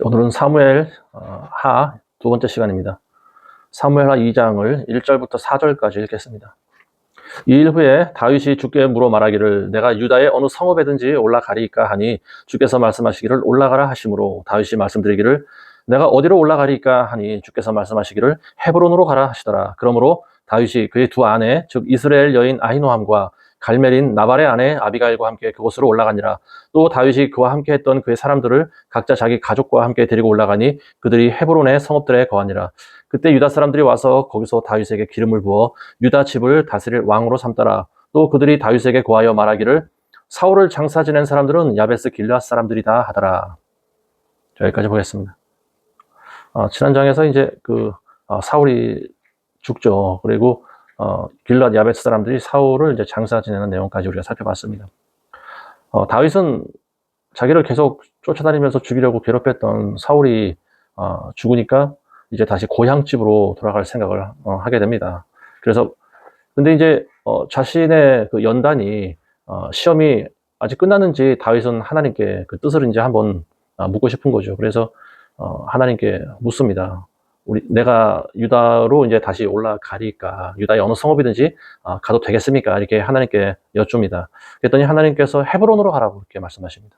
오늘은 사무엘 하 두 번째 시간입니다. 사무엘 하 2장을 1절부터 4절까지 읽겠습니다. 이 일 후에 다윗이 주께 물어 말하기를 내가 유다의 어느 성읍에든지 올라가리이까 하니 주께서 말씀하시기를 올라가라 하시므로 다윗이 말씀드리기를 내가 어디로 올라가리이까 하니 주께서 말씀하시기를 헤브론으로 가라 하시더라. 그러므로 다윗이 그의 두 아내 즉 이스라엘 여인 아히노함과 갈멜인 나발의 아내 아비가일과 함께 그곳으로 올라가니라. 또 다윗이 그와 함께 했던 그의 사람들을 각자 자기 가족과 함께 데리고 올라가니 그들이 헤브론의 성읍들에 거하니라. 그때 유다 사람들이 와서 거기서 다윗에게 기름을 부어 유다 집을 다스릴 왕으로 삼더라. 또 그들이 다윗에게 고하여 말하기를 사울을 장사 지낸 사람들은 야베스 길앗 사람들이다 하더라. 여기까지 보겠습니다. 지난 장에서 이제 사울이 죽죠. 그리고 길앗 야베스 사람들이 사울을 이제 장사 지내는 내용까지 우리가 살펴봤습니다. 다윗은 자기를 계속 쫓아다니면서 죽이려고 괴롭혔던 사울이 죽으니까 이제 다시 고향집으로 돌아갈 생각을 하게 됩니다. 그래서 근데 이제 자신의 그 연단이 시험이 아직 끝났는지 다윗은 하나님께 그 뜻을 이제 한번 묻고 싶은 거죠. 그래서 하나님께 묻습니다. 내가 유다로 이제 다시 올라가리까 유다의 어느 성읍이든지 가도 되겠습니까? 이렇게 하나님께 여쭙니다. 그랬더니 하나님께서 헤브론으로 가라고 이렇게 말씀하십니다.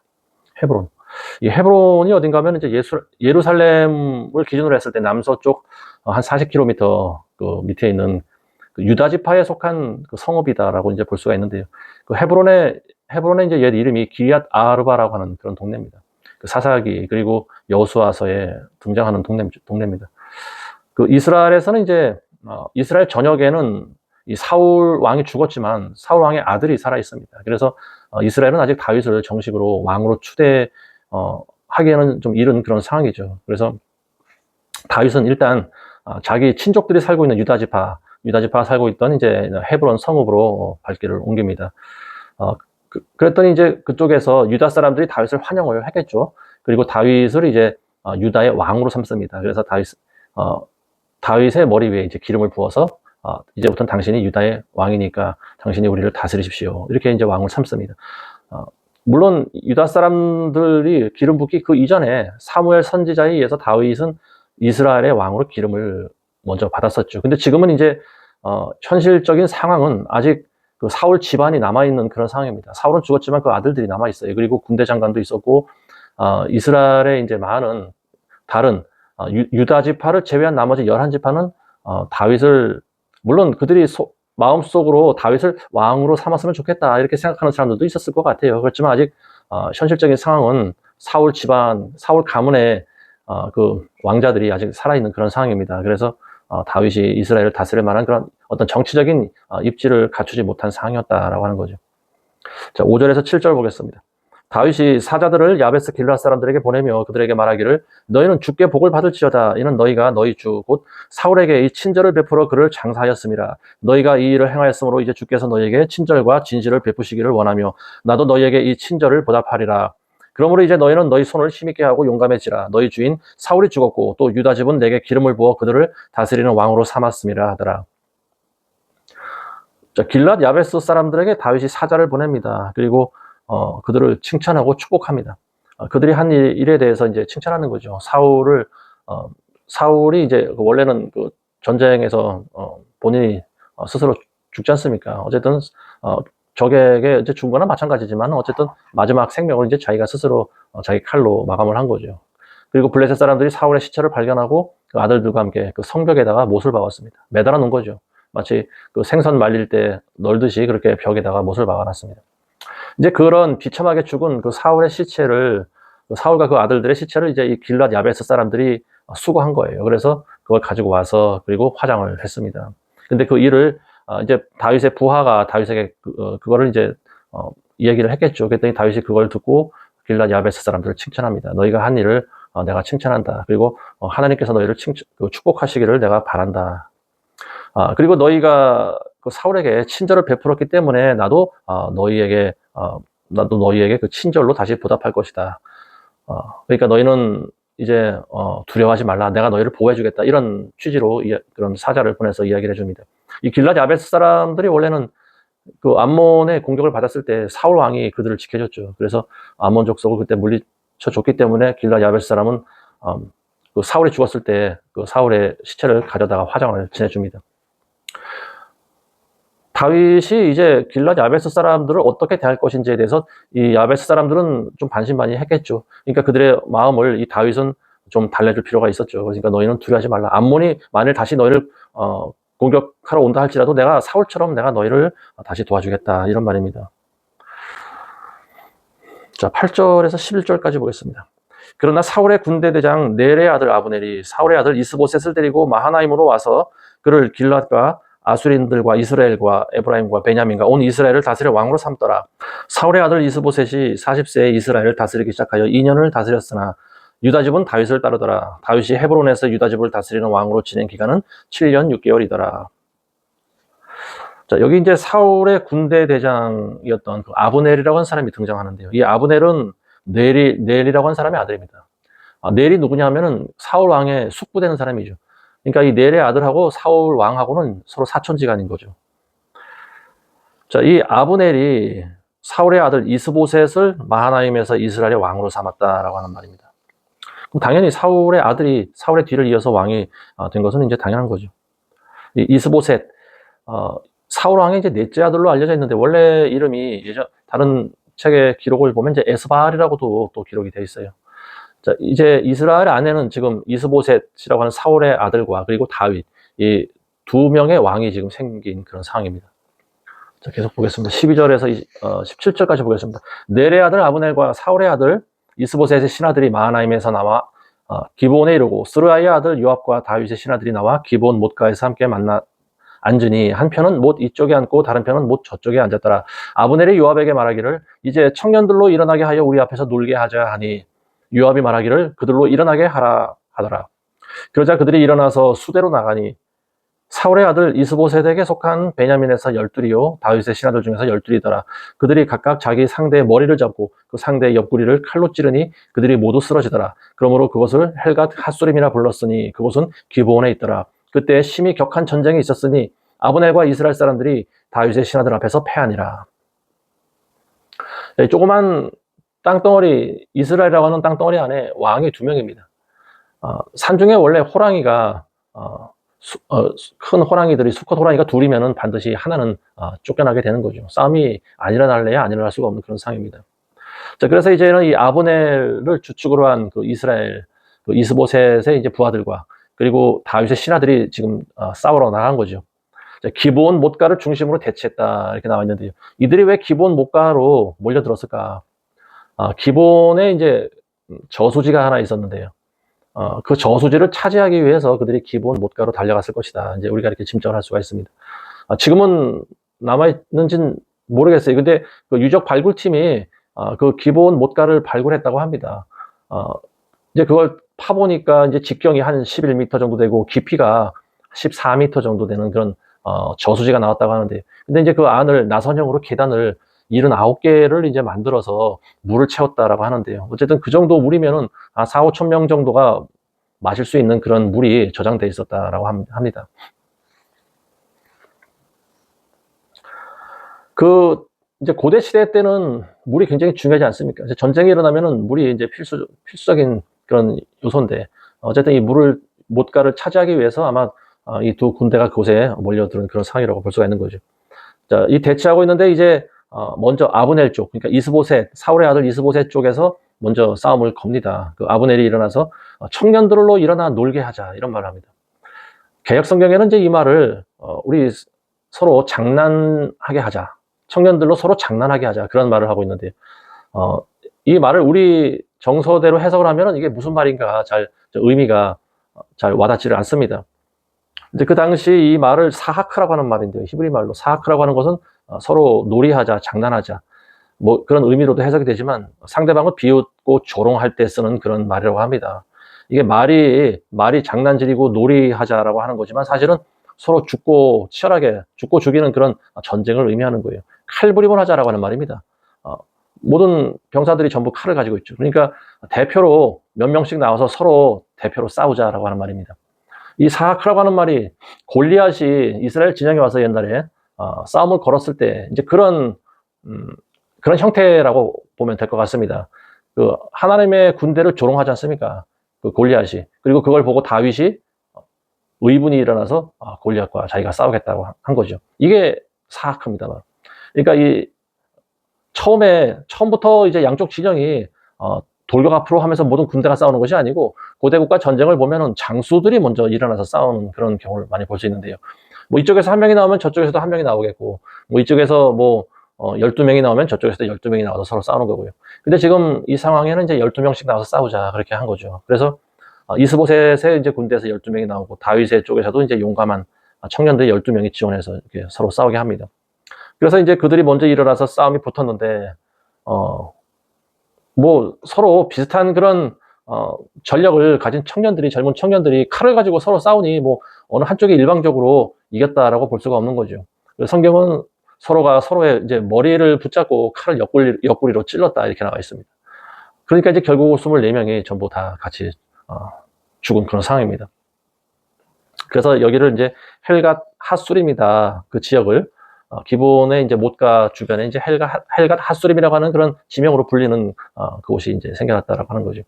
헤브론. 이 헤브론이 어딘가 하면 이제 예루살렘을 기준으로 했을 때 남서쪽 한 40km 그 밑에 있는 그 유다 지파에 속한 그 성읍이다라고 이제 볼 수가 있는데요. 그 헤브론의 이제 옛 이름이 기리앗 아르바라고 하는 그런 동네입니다. 그 사사기 그리고 여호수아서에 등장하는 동네입니다. 그 이스라엘에서는 이제 이스라엘 전역에는 이 사울 왕이 죽었지만 사울 왕의 아들이 살아 있습니다. 그래서 이스라엘은 아직 다윗을 정식으로 왕으로 하기에는 좀 이른 그런 상황이죠. 그래서 다윗은 일단 자기 친족들이 살고 있는 유다 지파 살고 있던 이제 헤브론 성읍으로 발길을 옮깁니다. 그랬더니 이제 그쪽에서 유다 사람들이 다윗을 환영을 했겠죠. 그리고 다윗을 이제 유다의 왕으로 삼습니다. 그래서 다윗의 머리 위에 이제 기름을 부어서 이제부터는 당신이 유다의 왕이니까 당신이 우리를 다스리십시오. 이렇게 이제 왕을 삼습니다. 물론 유다 사람들이 기름 붓기 그 이전에 사무엘 선지자에 의해서 다윗은 이스라엘의 왕으로 기름을 먼저 받았었죠. 근데 지금은 이제 현실적인 상황은 아직 그 사울 집안이 남아있는 그런 상황입니다. 사울은 죽었지만 그 아들들이 남아있어요. 그리고 군대 장관도 있었고 이스라엘의 이제 많은 다른 유다 지파를 제외한 나머지 11지파는 다윗을 물론 그들이 마음속으로 다윗을 왕으로 삼았으면 좋겠다 이렇게 생각하는 사람들도 있었을 것 같아요. 그렇지만 아직 현실적인 상황은 사울 집안, 사울 가문의 그 왕자들이 아직 살아있는 그런 상황입니다. 그래서 다윗이 이스라엘을 다스릴 만한 그런 어떤 정치적인 입지를 갖추지 못한 상황이었다라고 하는 거죠. 자, 5절에서 7절 보겠습니다. 다윗이 사자들을 야베스 길앗 사람들에게 보내며 그들에게 말하기를 너희는 주께 복을 받을지어다. 이는 너희가 너희 주 곧 사울에게 이 친절을 베풀어 그를 장사하였음이라. 너희가 이 일을 행하였으므로 이제 주께서 너희에게 친절과 진실을 베푸시기를 원하며 나도 너희에게 이 친절을 보답하리라. 그러므로 이제 너희는 너희 손을 힘있게 하고 용감해지라. 너희 주인 사울이 죽었고 또 유다 집은 내게 기름을 부어 그들을 다스리는 왕으로 삼았음이라 하더라. 자, 길앗 야베스 사람들에게 다윗이 사자를 보냅니다. 그리고 그들을 칭찬하고 축복합니다. 그들이 한 일에 대해서 이제 칭찬하는 거죠. 사울이 이제 원래는 그 전쟁에서 본인이 스스로 죽지 않습니까? 어쨌든 적에게 이제 죽은 거나 마찬가지지만 어쨌든 마지막 생명을 이제 자기가 스스로 자기 칼로 마감을 한 거죠. 그리고 블레셋 사람들이 사울의 시체를 발견하고 그 아들들과 함께 그 성벽에다가 못을 박았습니다. 매달아 놓은 거죠. 마치 그 생선 말릴 때 널듯이 그렇게 벽에다가 못을 박아놨습니다. 이제 그런 비참하게 죽은 그 사울의 시체를 사울과 그 아들들의 시체를 이제 이 길앗 야베스 사람들이 수거한 거예요. 그래서 그걸 가지고 와서 그리고 화장을 했습니다. 근데 그 일을 이제 다윗의 부하가 다윗에게 그거를 이제 이야기를 했겠죠. 그랬더니 다윗이 그걸 듣고 길앗 야베스 사람들을 칭찬합니다. 너희가 한 일을 내가 칭찬한다. 그리고 하나님께서 너희를 축복하시기를 내가 바란다. 그리고 너희가 그 사울에게 친절을 베풀었기 때문에 나도 너희에게 그 친절로 다시 보답할 것이다. 그러니까 너희는 이제 두려워하지 말라. 내가 너희를 보호해주겠다. 이런 취지로 그런 사자를 보내서 이야기를 해줍니다. 이 길앗 야베스 사람들이 원래는 그 암몬의 공격을 받았을 때 사울 왕이 그들을 지켜줬죠. 그래서 암몬 족속을 그때 물리쳐 줬기 때문에 길앗 야베스 사람은 그 사울이 죽었을 때 그 사울의 시체를 가져다가 화장을 지내줍니다. 다윗이 이제 길앗 야베스 사람들을 어떻게 대할 것인지에 대해서 이 야베스 사람들은 좀 반신반의했겠죠. 그러니까 그들의 마음을 이 다윗은 좀 달래줄 필요가 있었죠. 그러니까 너희는 두려워하지 말라. 암몬이 만일 다시 너희를 공격하러 온다 할지라도 내가 사울처럼 내가 너희를 다시 도와주겠다, 이런 말입니다. 자, 8절에서 11절까지 보겠습니다. 그러나 사울의 군대 대장 넬의 아들 아브넬이 사울의 아들 이스보셋을 데리고 마하나임으로 와서 그를 길앗과 아수린들과 이스라엘과 에브라임과 베냐민과 온 이스라엘을 다스려 왕으로 삼더라. 사울의 아들 이스보셋이 40세에 이스라엘을 다스리기 시작하여 2년을 다스렸으나 유다 집은 다윗을 따르더라. 다윗이 헤브론에서 유다 집을 다스리는 왕으로 지낸 기간은 7년 6개월이더라. 자, 여기 이제 사울의 군대 대장이었던 그 아브넬이라고 하는 사람이 등장하는데요. 이 아브넬은 넬이라고 하는 사람의 아들입니다. 넬이 누구냐 하면은 사울 왕의 숙부되는 사람이죠. 그러니까 이 넬의 아들하고 사울 왕하고는 서로 사촌지간인 거죠. 자, 이 아브넬이 사울의 아들 이스보셋을 마하나임에서 이스라엘의 왕으로 삼았다라고 하는 말입니다. 그럼 당연히 사울의 아들이 사울의 뒤를 이어서 왕이 된 것은 이제 당연한 거죠. 이 이스보셋, 사울 왕의 이제 넷째 아들로 알려져 있는데 원래 이름이 다른 책의 기록을 보면 이제 에스바알이라고도 또 기록이 되어 있어요. 자, 이제 이스라엘 안에는 지금 이스보셋이라고 하는 사울의 아들과 그리고 다윗, 이 두 명의 왕이 지금 생긴 그런 상황입니다. 자, 계속 보겠습니다. 12절에서 17절까지 보겠습니다. 넬의 아들 아브넬과 사울의 아들 이스보셋의 신하들이 마하나임에서 나와 기브온에 이르고 스루야의 아들 요압과 다윗의 신하들이 나와 기브온 못가에서 함께 만나 앉으니 한 편은 못 이쪽에 앉고 다른 편은 못 저쪽에 앉았더라. 아브넬이 요압에게 말하기를 이제 청년들로 일어나게 하여 우리 앞에서 놀게 하자 하니 요압이 말하기를 그들로 일어나게 하라 하더라. 그러자 그들이 일어나서 수대로 나가니 사울의 아들 이스보셋에게 속한 베냐민에서 12이요 다윗의 신하들 중에서 12이더라. 그들이 각각 자기 상대의 머리를 잡고 그 상대의 옆구리를 칼로 찌르니 그들이 모두 쓰러지더라. 그러므로 그것을 헬갓 핫소림이라 불렀으니 그곳은 기브온에 있더라. 그때 심히 격한 전쟁이 있었으니 아브넬과 이스라엘 사람들이 다윗의 신하들 앞에서 패하니라. 조그만 땅덩어리, 이스라엘이라고 하는 땅덩어리 안에 왕이 2명입니다. 산중에 원래 호랑이가 큰 호랑이들이 수컷 호랑이가 둘이면은 반드시 하나는 쫓겨나게 되는 거죠. 싸움이 안 일어날래야 안 일어날 수가 없는 그런 상황입니다. 자, 그래서 이제는 이 아브넬을 주축으로 한 그 이스라엘 그 이스보셋의 이제 부하들과 그리고 다윗의 신하들이 지금 싸우러 나간 거죠. 자, 기브온 못가를 중심으로 대치했다 이렇게 나와 있는데요. 이들이 왜 기브온 못가로 몰려들었을까? 기브온에 이제 저수지가 하나 있었는데요. 그 저수지를 차지하기 위해서 그들이 기브온 못가로 달려갔을 것이다. 이제 우리가 이렇게 짐작을 할 수가 있습니다. 지금은 남아있는지는 모르겠어요. 근데 그 유적 발굴팀이 그 기브온 못가를 발굴했다고 합니다. 이제 그걸 파보니까 이제 직경이 한 11m 정도 되고 깊이가 14m 정도 되는 그런 저수지가 나왔다고 하는데, 근데 이제 그 안을 나선형으로 계단을 79개를 이제 만들어서 물을 채웠다라고 하는데요. 어쨌든 그 정도 물이면은 4, 5천 명 정도가 마실 수 있는 그런 물이 저장돼 있었다라고 합니다. 그 이제 고대 시대 때는 물이 굉장히 중요하지 않습니까? 이제 전쟁이 일어나면은 물이 이제 필수적인 그런 요소인데, 어쨌든 이 못가를 차지하기 위해서 아마 이 두 군대가 그곳에 몰려드는 그런 상황이라고 볼 수가 있는 거죠. 자, 이 대치하고 있는데 이제 먼저 아브넬 쪽, 그러니까 이스보셋, 사울의 아들 이스보셋 쪽에서 먼저 싸움을 겁니다. 그 아브넬이 일어나서 청년들로 일어나 놀게 하자 이런 말을 합니다. 개역 성경에는 이제 이 말을 우리 서로 장난하게 하자, 청년들로 서로 장난하게 하자 그런 말을 하고 있는데, 이 말을 우리 정서대로 해석을 하면 이게 무슨 말인가 의미가 잘 와닿지를 않습니다. 근데 그 당시 이 말을 사하크라고 하는 말인데요. 히브리 말로 사하크라고 하는 것은 서로 놀이하자, 장난하자 뭐 그런 의미로도 해석이 되지만 상대방을 비웃고 조롱할 때 쓰는 그런 말이라고 합니다. 이게 말이 장난질이고 놀이하자라고 하는 거지만 사실은 서로 치열하게 죽고 죽이는 그런 전쟁을 의미하는 거예요. 칼부림을 하자라고 하는 말입니다. 모든 병사들이 전부 칼을 가지고 있죠. 그러니까 대표로 몇 명씩 나와서 서로 대표로 싸우자라고 하는 말입니다. 이 사하크라고 하는 말이 골리앗이 이스라엘 진영에 와서 옛날에 싸움을 걸었을 때 이제 그런 형태라고 보면 될 것 같습니다. 그 하나님의 군대를 조롱하지 않습니까? 그 골리앗이. 그리고 그걸 보고 다윗이 의분이 일어나서 골리앗과 자기가 싸우겠다고 한 거죠. 이게 사악합니다. 그러니까 이 처음부터 이제 양쪽 진영이 돌격 앞으로 하면서 모든 군대가 싸우는 것이 아니고 고대국가 전쟁을 보면은 장수들이 먼저 일어나서 싸우는 그런 경우를 많이 볼 수 있는데요. 뭐 이쪽에서 한 명이 나오면 저쪽에서도 한 명이 나오겠고, 뭐 이쪽에서 12명이 나오면 저쪽에서도 12명이 나와서 서로 싸우는 거고요. 근데 지금 이 상황에는 이제 12명씩 나와서 싸우자 그렇게 한 거죠. 그래서 이스보셋의 이제 군대에서 12명이 나오고 다윗의 쪽에서도 이제 용감한 청년들 12명이 지원해서 이렇게 서로 싸우게 합니다. 그래서 이제 그들이 먼저 일어나서 싸움이 붙었는데, 뭐 서로 비슷한 그런 전력을 가진 젊은 청년들이 칼을 가지고 서로 싸우니 뭐 어느 한쪽이 일방적으로 이겼다라고 볼 수가 없는 거죠. 성경은 서로가 서로의 이제 머리를 붙잡고 칼을 옆구리로 찔렀다 이렇게 나와 있습니다. 그러니까 이제 결국 24명이 전부 다 같이 죽은 그런 상황입니다. 그래서 여기를 이제 헬갓 핫수림이다, 그 지역을 기본의 이제 못가 주변에 이제 헬갓 핫수림이라고 하는 그런 지명으로 불리는 그곳이 이제 생겨났다라고 하는 거죠.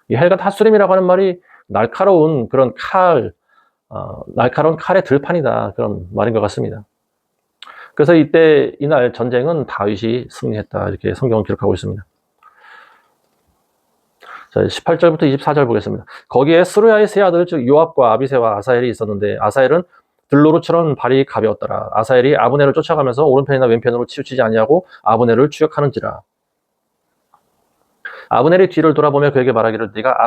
이 헬갓 핫수림이라고 하는 말이 날카로운 그런 날카로운 칼의 들판이다, 그런 말인 것 같습니다. 그래서 이날 전쟁은 다윗이 승리했다, 이렇게 성경은 기록하고 있습니다. 자, 18절부터 24절 보겠습니다. 거기에 스루야의 세 아들 즉 요압과 아비새와 아사헬이 있었는데 아사헬은 들로루처럼 발이 가벼웠더라. 아사헬이 아브넬을 쫓아가면서 오른편이나 왼편으로 치우치지 아니하고 아브넬을 추격하는지라. 아브넬이 뒤를 돌아보며 그에게 말하기를 네가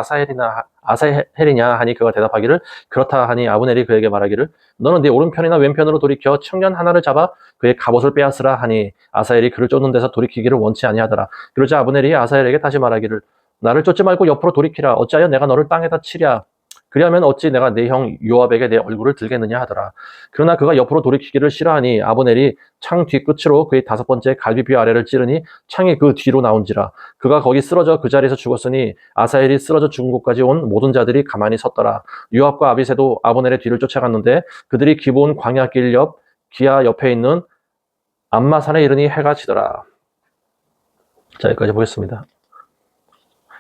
아사헬이냐 하니 그가 대답하기를 그렇다 하니 아브넬이 그에게 말하기를 너는 네 오른편이나 왼편으로 돌이켜 청년 하나를 잡아 그의 갑옷을 빼앗으라 하니 아사헬이 그를 쫓는 데서 돌이키기를 원치 아니하더라. 그러자 아브넬이 아사헬에게 다시 말하기를 나를 쫓지 말고 옆으로 돌이키라. 어찌하여 내가 너를 땅에다 치랴. 그리하면 어찌 내가 내 형 요압에게 내 얼굴을 들겠느냐 하더라. 그러나 그가 옆으로 돌이키기를 싫어하니 아브넬이 창 뒤끝으로 그의 5번째 갈비뼈 아래를 찌르니 창이 그 뒤로 나온지라. 그가 거기 쓰러져 그 자리에서 죽었으니 아사헬이 쓰러져 죽은 곳까지 온 모든 자들이 가만히 섰더라. 요압과 아비새도 아브넬의 뒤를 쫓아갔는데 그들이 기브온 광야길 옆 기아 옆에 있는 암마산에 이르니 해가 지더라. 자, 여기까지 보겠습니다.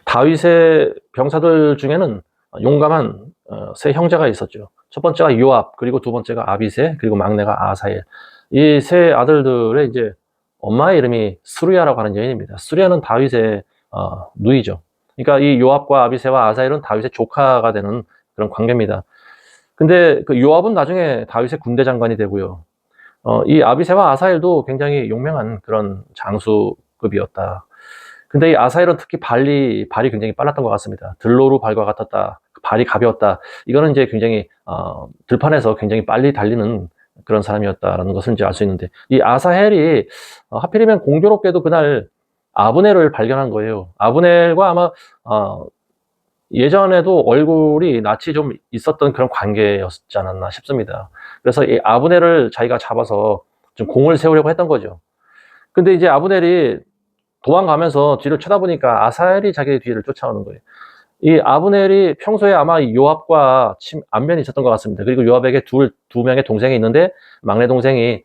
다윗의 병사들 중에는 용감한 세 형제가 있었죠. 첫 번째가 요압, 그리고 두 번째가 아비새, 그리고 막내가 아사헬. 이 세 아들들의 이제 엄마의 이름이 스루야라고 하는 여인입니다. 스루야는 다윗의 누이죠. 그러니까 이 요압과 아비새와 아사헬은 다윗의 조카가 되는 그런 관계입니다. 근데 그 요압은 나중에 다윗의 군대 장관이 되고요. 이 아비새와 아사헬도 굉장히 용맹한 그런 장수급이었다. 근데 이 아사헬은 특히 발이 굉장히 빨랐던 것 같습니다. 들로루 발과 같았다. 발이 가벼웠다. 이거는 이제 굉장히 들판에서 굉장히 빨리 달리는 그런 사람이었다라는 것을 이제 알 수 있는데, 이 아사헬이 하필이면 공교롭게도 그날 아브넬을 발견한 거예요. 아브넬과 아마 예전에도 얼굴이 낯이 좀 있었던 그런 관계였지 않았나 싶습니다. 그래서 이 아브넬을 자기가 잡아서 좀 공을 세우려고 했던 거죠. 근데 이제 아브넬이 도망가면서 뒤를 쳐다보니까 아사헬이 자기 뒤를 쫓아오는 거예요. 이 아브넬이 평소에 아마 요압과 안면이 있었던 것 같습니다. 그리고 요압에게 두 명의 동생이 있는데 막내 동생이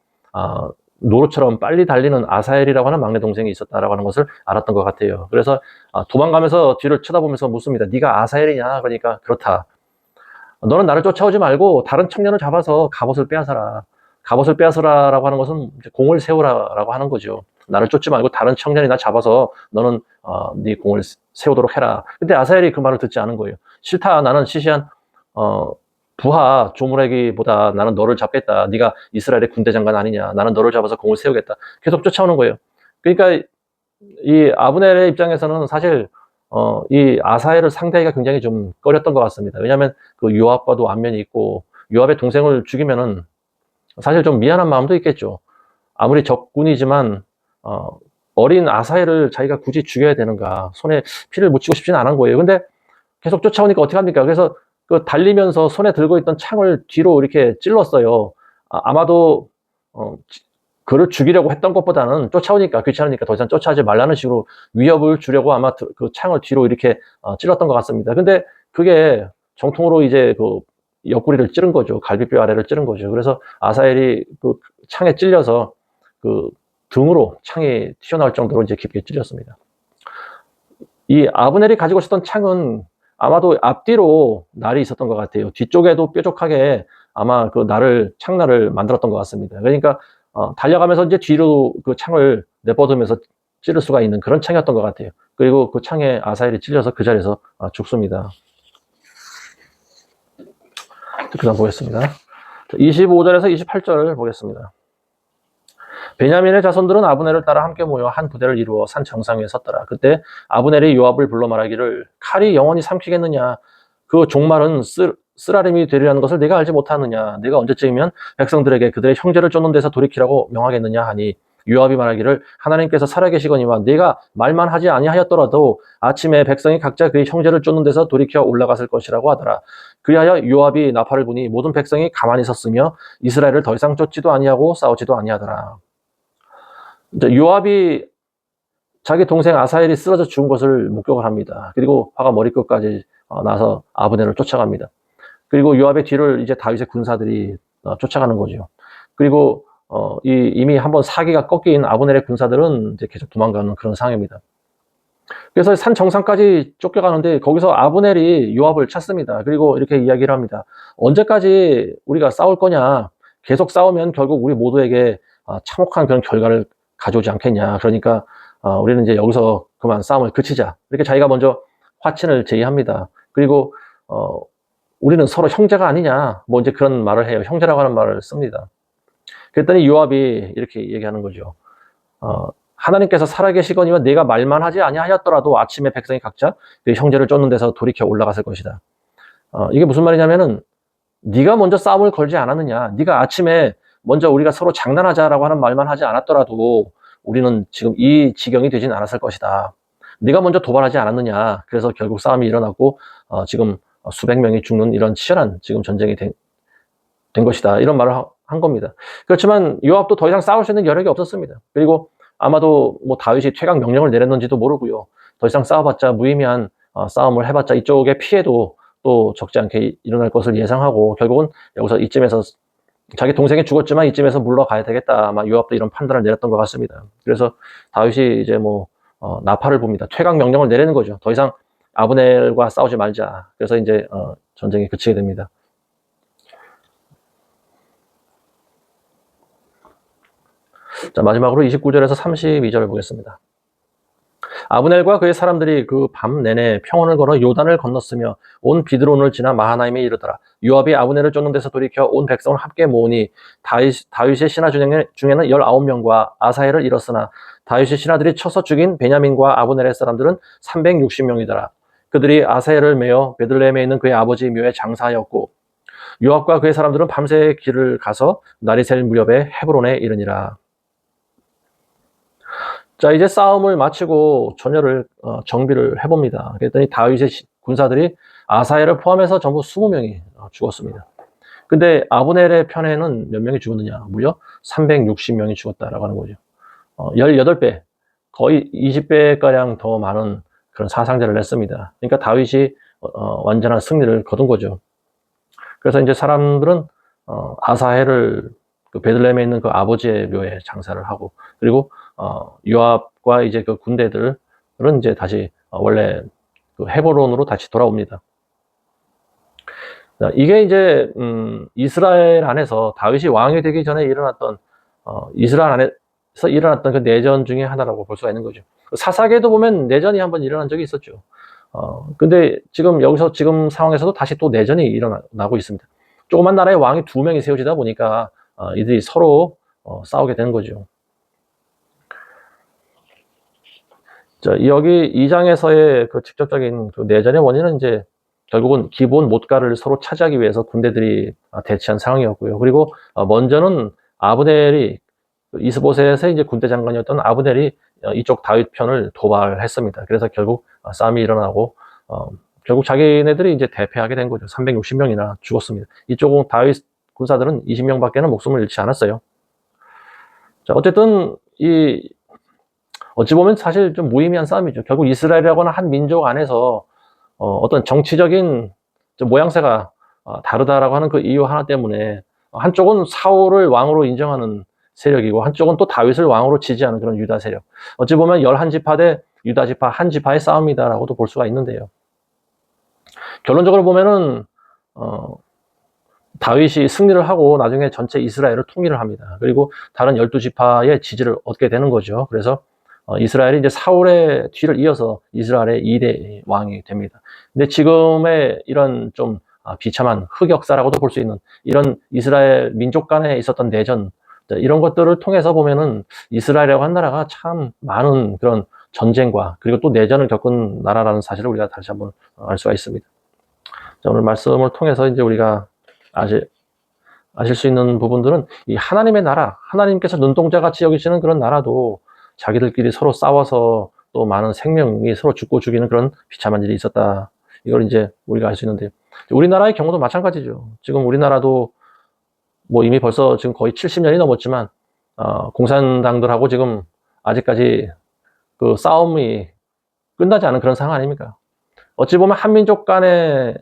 노루처럼 빨리 달리는 아사헬이라고 하는 막내 동생이 있었다라고 하는 것을 알았던 것 같아요. 그래서 도망가면서 뒤를 쳐다보면서 묻습니다. 네가 아사헬이냐? 그러니까 그렇다. 너는 나를 쫓아오지 말고 다른 청년을 잡아서 갑옷을 빼앗아라. 갑옷을 빼앗으라라고 하는 것은 공을 세우라라고 하는 거죠. 나를 쫓지 말고 다른 청년이나 잡아서 너는 네 공을 세우도록 해라. 근데 아사헬이 그 말을 듣지 않은 거예요. 싫다. 나는 시시한 부하 조물에기보다 나는 너를 잡겠다. 네가 이스라엘의 군대 장관 아니냐. 나는 너를 잡아서 공을 세우겠다. 계속 쫓아오는 거예요. 그러니까 이 아브넬의 입장에서는 사실 이 아사헬을 상대하기가 굉장히 좀 꺼렸던 것 같습니다. 왜냐하면 그 요압과도 안면이 있고 요압의 동생을 죽이면은 사실 좀 미안한 마음도 있겠죠. 아무리 적군이지만 어린 아사헬을 자기가 굳이 죽여야 되는가, 손에 피를 묻히고 싶지는 않은 거예요. 근데 계속 쫓아오니까 어떻게 합니까? 그래서 그 달리면서 손에 들고 있던 창을 뒤로 이렇게 찔렀어요. 아마도 그를 죽이려고 했던 것보다는 쫓아오니까 귀찮으니까 더 이상 쫓아오지 말라는 식으로 위협을 주려고 아마 그 창을 뒤로 이렇게 찔렀던 것 같습니다. 근데 그게 정통으로 이제 그 옆구리를 찌른 거죠. 갈비뼈 아래를 찌른 거죠. 그래서 아사헬이 그 창에 찔려서 그 등으로 창이 튀어나올 정도로 이제 깊게 찔렸습니다. 이 아브넬이 가지고 있었던 창은 아마도 앞뒤로 날이 있었던 것 같아요. 뒤쪽에도 뾰족하게 아마 그 창날을 만들었던 것 같습니다. 그러니까 달려가면서 이제 뒤로 그 창을 내뻗으면서 찌를 수가 있는 그런 창이었던 것 같아요. 그리고 그 창에 아사엘이 찔려서 그 자리에서 죽습니다. 그 다음 보겠습니다. 25절에서 28절 보겠습니다. 베냐민의 자손들은 아브넬을 따라 함께 모여 한 부대를 이루어 산 정상 위에 섰더라. 그때 아브넬이 요압을 불러 말하기를, 칼이 영원히 삼키겠느냐? 그 종말은 쓰라림이 되리라는 것을 네가 알지 못하느냐? 네가 언제쯤이면 백성들에게 그들의 형제를 쫓는 데서 돌이키라고 명하겠느냐 하니, 요압이 말하기를, 하나님께서 살아계시거니와 네가 말만 하지 아니하였더라도 아침에 백성이 각자 그의 형제를 쫓는 데서 돌이켜 올라갔을 것이라고 하더라. 그리하여 요압이 나팔을 부니 모든 백성이 가만히 섰으며 이스라엘을 더 이상 쫓지도 아니하고 싸우지도 아니하더라. 요압이 자기 동생 아사엘이 쓰러져 죽은 것을 목격을 합니다. 그리고 화가 머리끝까지 나서 아브넬을 쫓아갑니다. 그리고 요압의 뒤를 이제 다윗의 군사들이 쫓아가는 거죠. 그리고 이미 한번 사기가 꺾인 아브넬의 군사들은 이제 계속 도망가는 그런 상황입니다. 그래서 산 정상까지 쫓겨가는데 거기서 아브넬이 요압을 찾습니다. 그리고 이렇게 이야기를 합니다. 언제까지 우리가 싸울 거냐? 계속 싸우면 결국 우리 모두에게 참혹한 그런 결과를 가져오지 않겠냐. 그러니까 우리는 이제 여기서 그만 싸움을 그치자. 이렇게 자기가 먼저 화친을 제의합니다. 그리고 우리는 서로 형제가 아니냐. 뭐 이제 그런 말을 해요. 형제라고 하는 말을 씁니다. 그랬더니 요압이 이렇게 얘기하는 거죠. 하나님께서 살아계시거니와 네가 말만 하지 아니하였더라도 아침에 백성이 각자 그 형제를 쫓는 데서 돌이켜 올라갔을 것이다. 이게 무슨 말이냐면은, 네가 먼저 싸움을 걸지 않았느냐. 네가 아침에 먼저 우리가 서로 장난하자라고 하는 말만 하지 않았더라도 우리는 지금 이 지경이 되진 않았을 것이다. 네가 먼저 도발하지 않았느냐. 그래서 결국 싸움이 일어나고 지금 수백 명이 죽는 이런 치열한 지금 전쟁이 된 것이다. 이런 말을 한 겁니다. 그렇지만 요압도 더 이상 싸울 수 있는 여력이 없었습니다. 그리고 아마도 뭐 다윗이 퇴각 명령을 내렸는지도 모르고요. 더 이상 싸워봤자 무의미한 싸움을 해봤자 이쪽의 피해도 또 적지 않게 일어날 것을 예상하고 결국은 여기서 이쯤에서 자기 동생이 죽었지만 이쯤에서 물러가야 되겠다. 아마 요압도 이런 판단을 내렸던 것 같습니다. 그래서 다윗이 이제 나팔을 붑니다. 퇴각 명령을 내리는 거죠. 더 이상 아브넬과 싸우지 말자. 그래서 이제 전쟁이 그치게 됩니다. 자, 마지막으로 29절에서 32절을 보겠습니다. 아브넬과 그의 사람들이 그 밤 내내 평원을 걸어 요단을 건넜으며 온 비드론을 지나 마하나임에 이르더라. 요압이 아브넬을 쫓는 데서 돌이켜 온 백성을 함께 모으니 다윗의 신하 중에는 19명과 아사엘을 잃었으나 다윗의 신하들이 쳐서 죽인 베냐민과 아브넬의 사람들은 360명이더라. 그들이 아사엘을 메어 베들레헴에 있는 그의 아버지 묘에 장사하였고 요압과 그의 사람들은 밤새 길을 가서 날이 셀 무렵에 헤브론에 이르니라. 자, 이제 싸움을 마치고 전열을 정비를 해봅니다. 그랬더니 다윗의 군사들이 아사엘을 포함해서 전부 20명이 죽었습니다. 근데 아브넬의 편에는 몇 명이 죽었느냐? 무려 360명이 죽었다라고 하는 거죠. 18배, 거의 20배가량 더 많은 그런 사상자를 냈습니다. 그러니까 다윗이 완전한 승리를 거둔 거죠. 그래서 이제 사람들은 아사엘을 그 베들레헴에 있는 그 아버지의 묘에 장사를 하고, 그리고 요압과 이제 그 군대들은 이제 다시 원래 그 헤브론으로 다시 돌아옵니다. 이게 이제 이스라엘 안에서 다윗이 왕이 되기 전에 일어났던 이스라엘 안에서 일어났던 그 내전 중에 하나라고 볼 수가 있는 거죠. 사사기에도 보면 내전이 한번 일어난 적이 있었죠. 근데 지금 상황에서도 다시 또 내전이 일어나고 있습니다. 조그만 나라에 왕이 2명이 세워지다 보니까 이들이 서로 싸우게 되는 거죠. 자, 여기 2장에서의 그 직접적인 그 내전의 원인은 이제 결국은 기본 못가를 서로 차지하기 위해서 군대들이 대치한 상황이었고요. 그리고 먼저는 아브넬이 이스보셋의 이제 군대 장관이었던 아브넬이 이쪽 다윗 편을 도발했습니다. 그래서 결국 싸움이 일어나고 결국 자기네들이 이제 대패하게 된 거죠. 360명이나 죽었습니다. 이쪽은 다윗 군사들은 20명밖에는 목숨을 잃지 않았어요. 자, 어쨌든 어찌 보면 사실 좀 무의미한 싸움이죠. 결국 이스라엘이라고 하는 한 민족 안에서 어떤 정치적인 모양새가 다르다라고 하는 그 이유 하나 때문에 한쪽은 사울을 왕으로 인정하는 세력이고 한쪽은 또 다윗을 왕으로 지지하는 그런 유다 세력. 어찌 보면 11지파 대 유다 지파 한 지파의 싸움이다라고도 볼 수가 있는데요. 결론적으로 보면은 다윗이 승리를 하고 나중에 전체 이스라엘을 통일을 합니다. 그리고 다른 12지파의 지지를 얻게 되는 거죠. 그래서 이스라엘이 이제 사울의 뒤를 이어서 이스라엘의 2대 왕이 됩니다. 근데 지금의 이런 좀 비참한 흑역사라고도 볼 수 있는 이런 이스라엘 민족 간에 있었던 내전, 이런 것들을 통해서 보면은 이스라엘이라고 한 나라가 참 많은 그런 전쟁과 그리고 또 내전을 겪은 나라라는 사실을 우리가 다시 한번 알 수가 있습니다. 자, 오늘 말씀을 통해서 이제 우리가 아실 수 있는 부분들은 이 하나님의 나라, 하나님께서 눈동자같이 여기시는 그런 나라도 자기들끼리 서로 싸워서 또 많은 생명이 서로 죽고 죽이는 그런 비참한 일이 있었다. 이걸 이제 우리가 알 수 있는데, 우리나라의 경우도 마찬가지죠. 지금 우리나라도 뭐 이미 벌써 지금 거의 70년이 넘었지만, 공산당들하고 지금 아직까지 그 싸움이 끝나지 않은 그런 상황 아닙니까? 어찌 보면 한민족 간의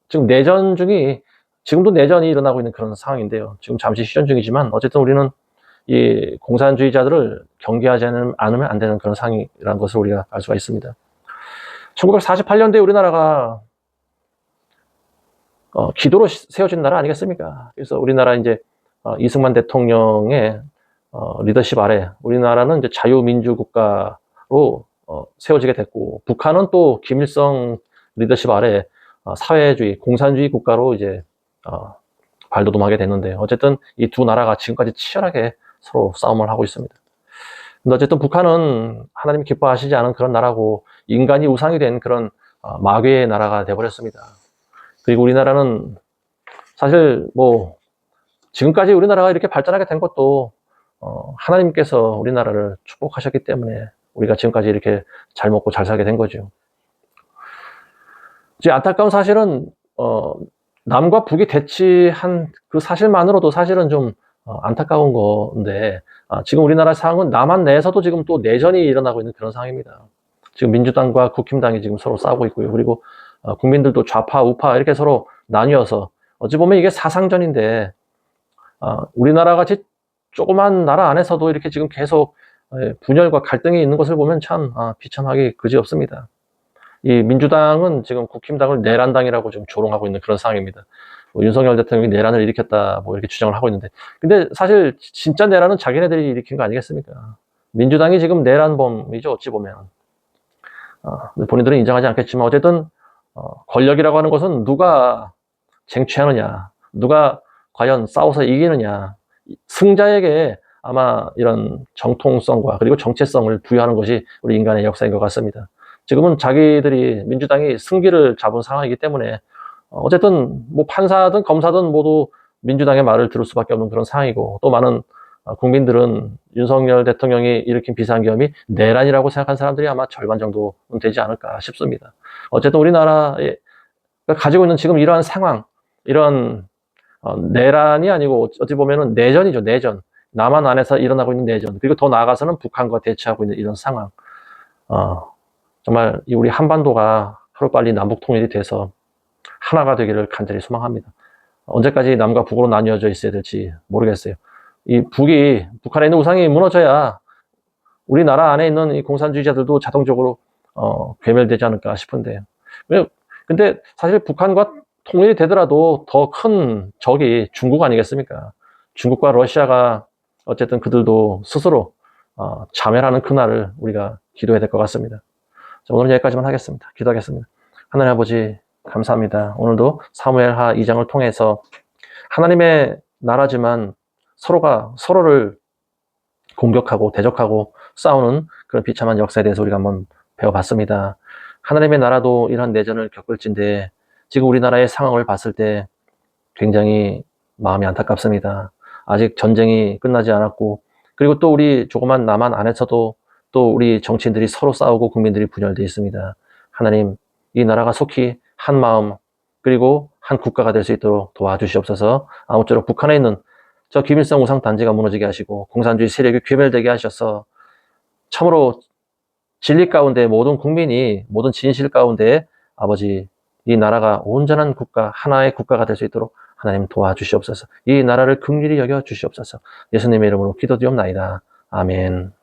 지금 내전 중이 지금도 내전이 일어나고 있는 그런 상황인데요. 지금 잠시 휴전 중이지만 어쨌든 우리는 이 공산주의자들을 경계하지 않으면 안 되는 그런 상황이라는 것을 우리가 알 수가 있습니다. 1948년도에 우리나라가 기도로 세워진 나라 아니겠습니까? 그래서 우리나라 이제 이승만 대통령의 리더십 아래 우리나라는 이제 자유민주국가로 세워지게 됐고, 북한은 또 김일성 리더십 아래 사회주의, 공산주의 국가로 이제 발돋움하게 됐는데, 어쨌든 이 두 나라가 지금까지 치열하게 서로 싸움을 하고 있습니다. 근데 어쨌든 북한은 하나님 기뻐하시지 않은 그런 나라고 인간이 우상이 된 그런 마귀의 나라가 되어버렸습니다. 그리고 우리나라는 사실 뭐 지금까지 우리나라가 이렇게 발전하게 된 것도 하나님께서 우리나라를 축복하셨기 때문에 우리가 지금까지 이렇게 잘 먹고 잘 살게 된 거죠. 이제 안타까운 사실은 남과 북이 대치한 그 사실만으로도 사실은 좀 안타까운 건데, 지금 우리나라 상황은 남한 내에서도 지금 또 내전이 일어나고 있는 그런 상황입니다. 지금 민주당과 국힘당이 지금 서로 싸우고 있고요. 그리고 국민들도 좌파, 우파 이렇게 서로 나뉘어서 어찌 보면 이게 사상전인데, 우리나라 같이 조그만 나라 안에서도 이렇게 지금 계속 분열과 갈등이 있는 것을 보면 참 비참하기 그지없습니다. 이 민주당은 지금 국힘당을 내란당이라고 지금 조롱하고 있는 그런 상황입니다. 윤석열 대통령이 내란을 일으켰다 뭐 이렇게 주장을 하고 있는데, 근데 사실 진짜 내란은 자기네들이 일으킨 거 아니겠습니까? 민주당이 지금 내란범이죠, 어찌 보면. 본인들은 인정하지 않겠지만 어쨌든 권력이라고 하는 것은 누가 쟁취하느냐, 누가 과연 싸워서 이기느냐, 승자에게 아마 이런 정통성과 그리고 정체성을 부여하는 것이 우리 인간의 역사인 것 같습니다. 지금은 자기들이 민주당이 승기를 잡은 상황이기 때문에 어쨌든 뭐 판사든 검사든 모두 민주당의 말을 들을 수밖에 없는 그런 상황이고, 또 많은 국민들은 윤석열 대통령이 일으킨 비상계엄이 내란이라고 생각한 사람들이 아마 절반 정도는 되지 않을까 싶습니다. 어쨌든 우리나라에 가지고 있는 지금 이러한 상황, 이런 내란이 아니고 어찌 보면은 내전이죠, 내전. 남한 안에서 일어나고 있는 내전, 그리고 더 나아가서는 북한과 대치하고 있는 이런 상황. 정말 우리 한반도가 하루빨리 남북 통일이 돼서 하나가 되기를 간절히 소망합니다. 언제까지 남과 북으로 나뉘어져 있어야 될지 모르겠어요. 이 북한에 있는 우상이 무너져야 우리나라 안에 있는 이 공산주의자들도 자동적으로 괴멸되지 않을까 싶은데요. 근데 사실 북한과 통일이 되더라도 더 큰 적이 중국 아니겠습니까? 중국과 러시아가 어쨌든 그들도 스스로 자멸하는 그날을 우리가 기도해야 될 것 같습니다. 자, 오늘은 여기까지만 하겠습니다. 기도하겠습니다. 하나님 아버지 감사합니다. 오늘도 사무엘하 2장을 통해서 하나님의 나라지만 서로가 서로를 공격하고 대적하고 싸우는 그런 비참한 역사에 대해서 우리가 한번 배워봤습니다. 하나님의 나라도 이런 내전을 겪을진데 지금 우리나라의 상황을 봤을 때 굉장히 마음이 안타깝습니다. 아직 전쟁이 끝나지 않았고, 그리고 또 우리 조그만 남한 안에서도 또 우리 정치인들이 서로 싸우고 국민들이 분열되어 있습니다. 하나님, 이 나라가 속히 한 마음 그리고 한 국가가 될 수 있도록 도와주시옵소서. 아무쪼록 북한에 있는 저 김일성 우상 단지가 무너지게 하시고 공산주의 세력이 괴멸되게 하셔서 참으로 진리 가운데 모든 국민이 모든 진실 가운데 아버지 이 나라가 온전한 국가, 하나의 국가가 될 수 있도록 하나님 도와주시옵소서. 이 나라를 긍휼히 여겨 주시옵소서. 예수님의 이름으로 기도드리옵나이다. 아멘.